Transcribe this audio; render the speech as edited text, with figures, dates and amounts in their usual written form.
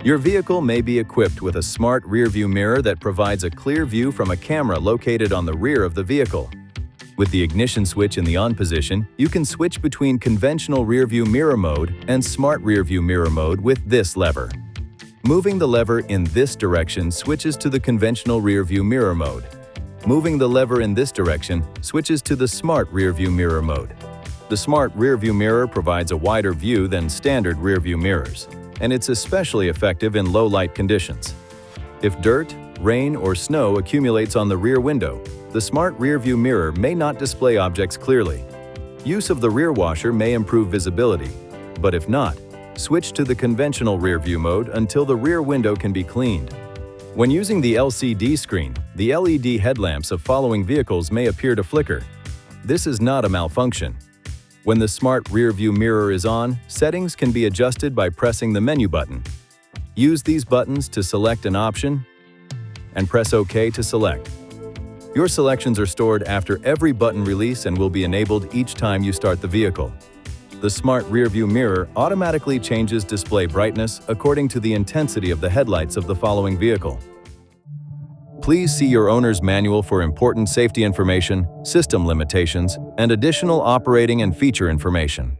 Your vehicle may be equipped with a smart rearview mirror that provides a clear view from a camera located on the rear of the vehicle. With the ignition switch in the on position, you can switch between conventional rearview mirror mode and smart rearview mirror mode with this lever. Moving the lever in this direction switches to the conventional rearview mirror mode. Moving the lever in this direction switches to the smart rearview mirror mode. The smart rearview mirror provides a wider view than standard rearview mirrors, and it's especially effective in low-light conditions. If dirt, rain, or snow accumulates on the rear window, the smart rearview mirror may not display objects clearly. Use of the rear washer may improve visibility, but if not, switch to the conventional rearview mode until the rear window can be cleaned. When using the LCD screen, the LED headlamps of following vehicles may appear to flicker. This is not a malfunction. When the smart rearview mirror is on, settings can be adjusted by pressing the menu button. Use these buttons to select an option and press OK to select. Your selections are stored after every button release and will be enabled each time you start the vehicle. The smart rearview mirror automatically changes display brightness according to the intensity of the headlights of the following vehicle. Please see your owner's manual for important safety information, system limitations, and additional operating and feature information.